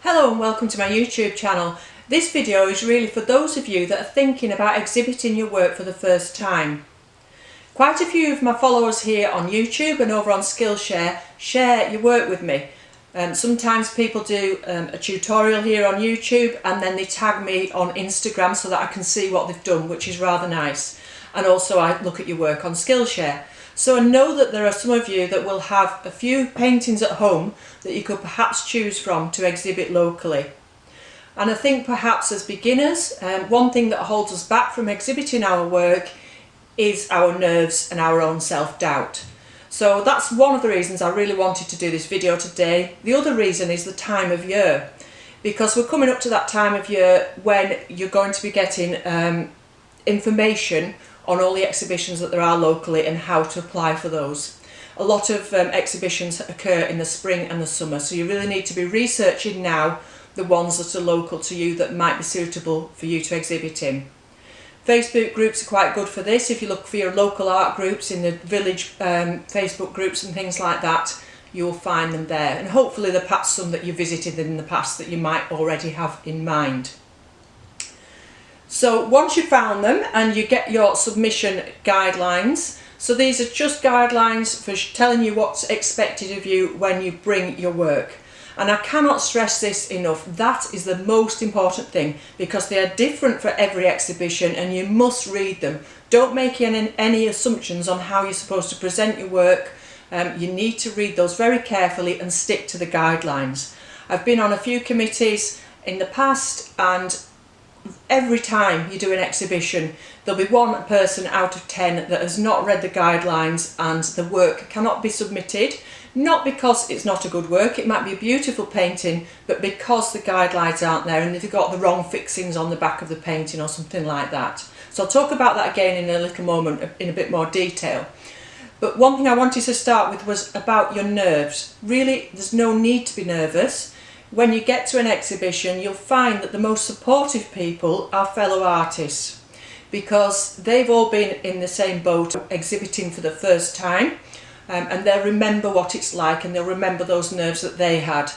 Hello and welcome to my YouTube channel. This video is really for those of you that are thinking about exhibiting your work for the first time. Quite a few of my followers here on YouTube and over on Skillshare share your work with me. Sometimes people do a tutorial here on YouTube and then they tag me on Instagram so that I can see what they've done, which is rather nice. And also I look at your work on Skillshare. So I know that there are some of you that will have a few paintings at home that you could perhaps choose from to exhibit locally. And I think perhaps as beginners, one thing that holds us back from exhibiting our work is our nerves and our own self-doubt. So that's one of the reasons I really wanted to do this video today. The other reason is the time of year, because we're coming up to that time of year when you're going to be getting information on all the exhibitions that there are locally and how to apply for those. A lot of exhibitions occur in the spring and the summer, so you really need to be researching now the ones that are local to you that might be suitable for you to exhibit in. Facebook groups are quite good for this. If you look for your local art groups in the village Facebook groups and things like that, you'll find them there, and hopefully there are perhaps some that you visited in the past that you might already have in mind. So once you've found them and you get your submission guidelines, so these are just guidelines for telling you what's expected of you when you bring your work. And I cannot stress this enough, that is the most important thing, because they are different for every exhibition and you must read them. Don't make any assumptions on how you're supposed to present your work. You need to read those very carefully and stick to the guidelines. I've been on a few committees in the past, and every time you do an exhibition there'll be one person out of 10 that has not read the guidelines and the work cannot be submitted, not because it's not a good work, it might be a beautiful painting, but because the guidelines aren't there and they've got the wrong fixings on the back of the painting or something like that. So I'll talk about that again in a little moment in a bit more detail. But one thing I wanted to start with was about your nerves. Really, there's no need to be nervous. When you get to an exhibition, you'll find that the most supportive people are fellow artists, because they've all been in the same boat exhibiting for the first time, and they'll remember what it's like and they'll remember those nerves that they had.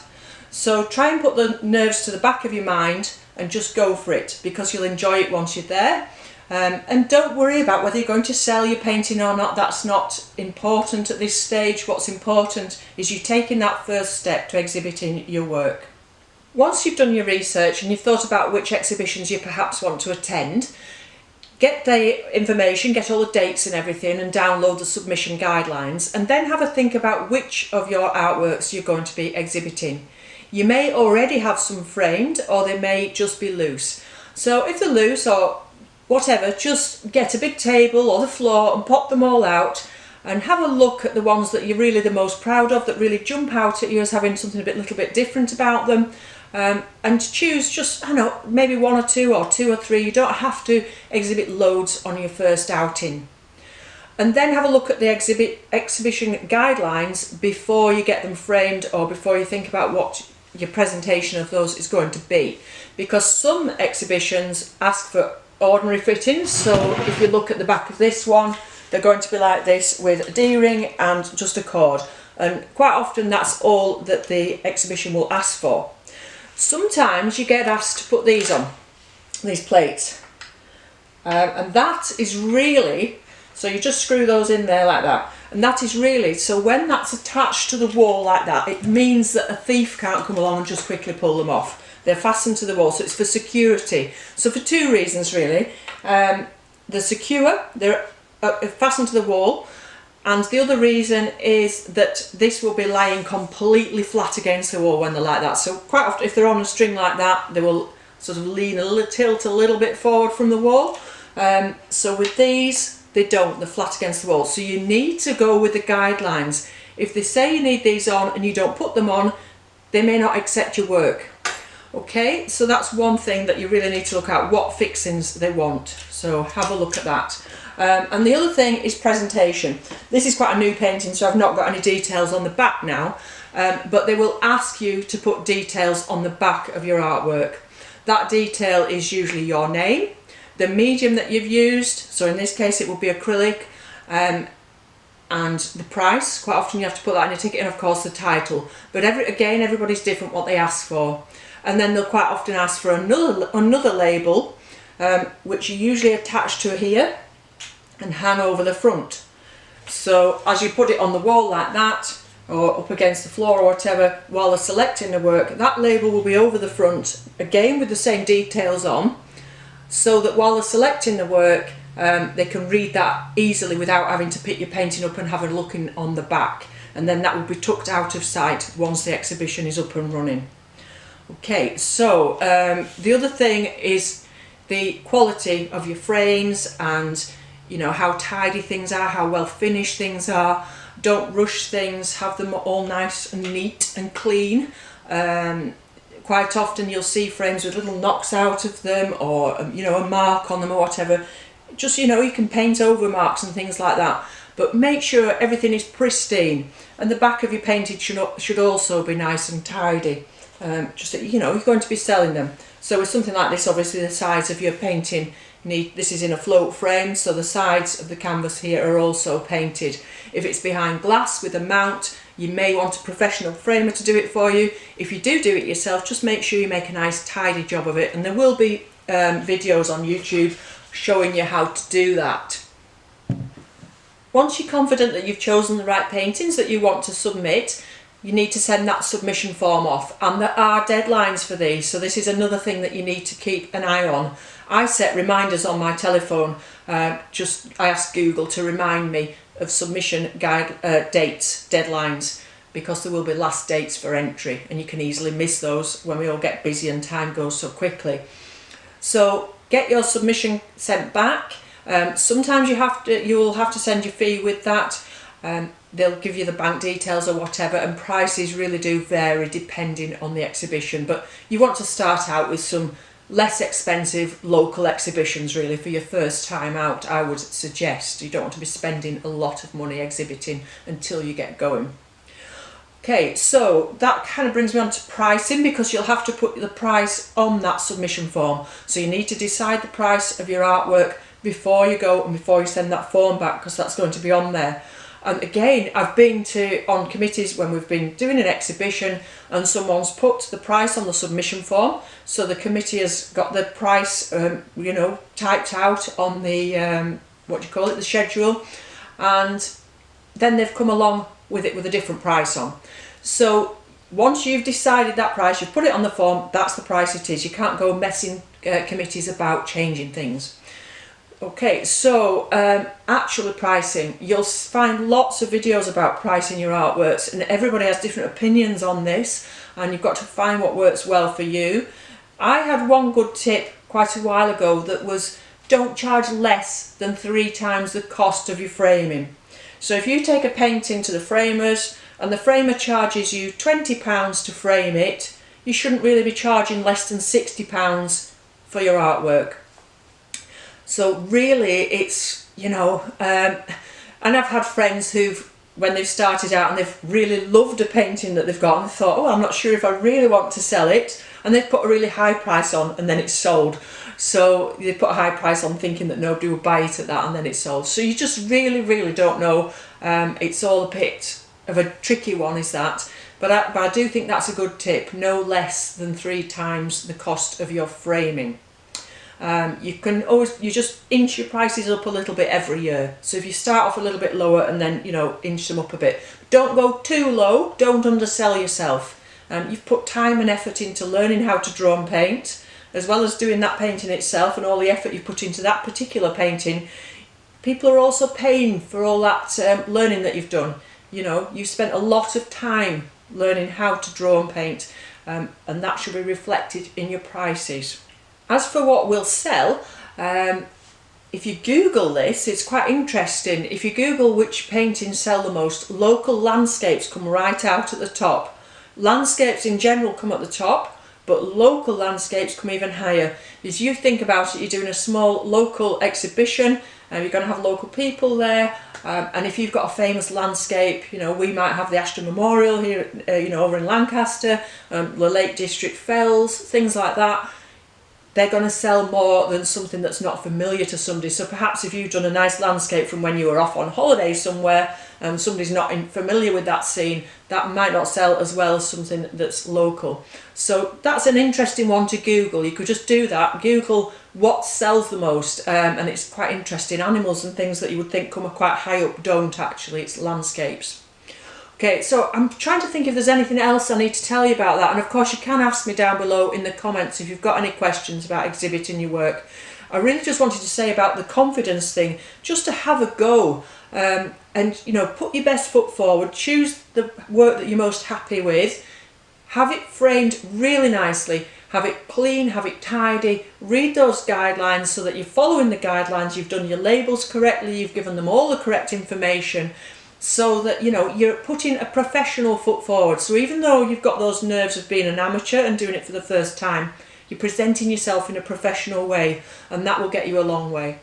So try and put the nerves to the back of your mind and just go for it, because you'll enjoy it once you're there. And don't worry about whether you're going to sell your painting or not. That's not important at this stage. What's important is you taking that first step to exhibiting your work. Once you've done your research and you've thought about which exhibitions you perhaps want to attend, get the information, get all the dates and everything, and download the submission guidelines, and then have a think about which of your artworks you're going to be exhibiting. You may already have some framed, or they may just be loose. So if they're loose or whatever, just get a big table or the floor and pop them all out and have a look at the ones that you're really the most proud of, that really jump out at you as having something a little bit different about them, and choose just, I don't know, maybe one or two or three. You don't have to exhibit loads on your first outing. And then have a look at the exhibition guidelines before you get them framed, or before you think about what your presentation of those is going to be, because some exhibitions ask for ordinary fittings. So if you look at the back of this one, they're going to be like this with a D-ring and just a cord, and quite often that's all that the exhibition will ask for. Sometimes you get asked to put these on, these plates, and that is really, so you just screw those in there like that, and that is really, so when that's attached to the wall like that, it means that a thief can't come along and just quickly pull them off. They're fastened to the wall, so it's for security. So for two reasons really. They're secure, they're fastened to the wall, and the other reason is that this will be lying completely flat against the wall when they're like that. So quite often if they're on a string like that, they will sort of lean a little, tilt a little bit forward from the wall. So with these, they don't, they're flat against the wall. So you need to go with the guidelines. If they say you need these on and you don't put them on, they may not accept your work. Okay, so that's one thing that you really need to look at, what fixings they want. So have a look at that. And the other thing is presentation. This is quite a new painting, so I've not got any details on the back now, but they will ask you to put details on the back of your artwork. That detail is usually your name, the medium that you've used, so in this case it will be acrylic, and the price. Quite often you have to put that in a ticket, and of course the title. But again, everybody's different what they ask for. and then they'll quite often ask for another label, which you usually attach to here and hang over the front. So as you put it on the wall like that, or up against the floor or whatever, while they're selecting the work, that label will be over the front, again with the same details on, so that while they're selecting the work, they can read that easily without having to pick your painting up and have a look on the back. And then that will be tucked out of sight once the exhibition is up and running. Okay, so the other thing is the quality of your frames, and you know, how tidy things are, how well finished things are. Don't rush things, have them all nice and neat and clean. Quite often you'll see frames with little knocks out of them, or you know, a mark on them or whatever. Just, you know, you can paint over marks and things like that, but make sure everything is pristine, and the back of your painting should also be nice and tidy. Just that, you know, you're going to be selling them. So with something like this, obviously the sides of your painting this is in a float frame, so the sides of the canvas here are also painted. If it's behind glass with a mount, you may want a professional framer to do it for you. If you do it yourself, just make sure you make a nice tidy job of it, and there will be videos on YouTube showing you how to do that. Once you're confident that you've chosen the right paintings that you want to submit, you need to send that submission form off, and there are deadlines for these, so this is another thing that you need to keep an eye on. I set reminders on my telephone. I ask Google to remind me of submission dates, deadlines, because there will be last dates for entry, and you can easily miss those when we all get busy and time goes so quickly. So get your submission sent back. Sometimes you will have to send your fee with that. They'll give you the bank details or whatever, and prices really do vary depending on the exhibition, but you want to start out with some less expensive local exhibitions really for your first time out. I would suggest you don't want to be spending a lot of money exhibiting until you get going. Okay, so that kind of brings me on to pricing, because you'll have to put the price on that submission form. So you need to decide the price of your artwork before you go and before you send that form back, because that's going to be on there. And again, I've been on committees when we've been doing an exhibition and someone's put the price on the submission form, so the committee has got the price you know, typed out on the the schedule, and then they've come along with it with a different price on. So once you've decided that price, you've put it on the form, that's the price it is. You can't go messing committees about changing things. Okay, so actually pricing, you'll find lots of videos about pricing your artworks, and everybody has different opinions on this, and you've got to find what works well for you. I had one good tip quite a while ago that was, don't charge less than 3 times the cost of your framing. So if you take a painting to the framers and the framer charges you £20 to frame it, you shouldn't really be charging less than £60 for your artwork. So really it's, you know, and I've had friends who've, when they've started out and they've really loved a painting that they've got, and they thought, oh, I'm not sure if I really want to sell it, and they've put a really high price on and then it's sold. So they put a high price on thinking that nobody would buy it at that, and then it's sold. So you just really don't know. It's all a bit of a tricky one, is that. But I do think that's a good tip, no less than 3 times the cost of your framing. You can always, you just inch your prices up a little bit every year. So if you start off a little bit lower and then, you know, inch them up a bit. Don't go too low, don't undersell yourself. You've put time and effort into learning how to draw and paint, as well as doing that painting itself and all the effort you put into that particular painting. People are also paying for all that learning that you've done. You know, you've spent a lot of time learning how to draw and paint, and that should be reflected in your prices. As for what will sell, if you Google this, it's quite interesting. If you Google which paintings sell the most, local landscapes come right out at the top. Landscapes in general come at the top, but local landscapes come even higher. As you think about it, you're doing a small local exhibition, and you're going to have local people there, and if you've got a famous landscape, you know, we might have the Ashton Memorial here, you know, over in Lancaster, the Lake District Fells, things like that. They're going to sell more than something that's not familiar to somebody. So perhaps if you've done a nice landscape from when you were off on holiday somewhere, somebody's not familiar with that scene, that might not sell as well as something that's local. So that's an interesting one to Google. You could just do that, Google what sells the most, and it's quite interesting. Animals and things that you would think come quite high up don't actually, it's landscapes. Okay, so I'm trying to think if there's anything else I need to tell you about that, and of course you can ask me down below in the comments if you've got any questions about exhibiting your work. I really just wanted to say about the confidence thing, just to have a go, and you know, put your best foot forward, choose the work that you're most happy with, have it framed really nicely, have it clean, have it tidy, read those guidelines so that you're following the guidelines, you've done your labels correctly, you've given them all the correct information, so that, you know, you're putting a professional foot forward. So even though you've got those nerves of being an amateur and doing it for the first time, you're presenting yourself in a professional way, and that will get you a long way.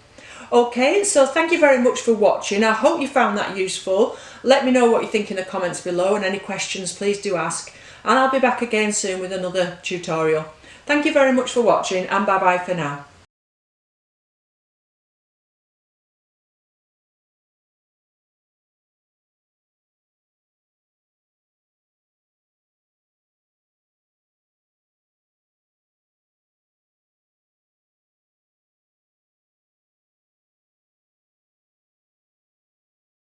Okay, so thank you very much for watching. I hope you found that useful. Let me know what you think in the comments below, and any questions please do ask, and I'll be back again soon with another tutorial. Thank you very much for watching, and bye bye for now.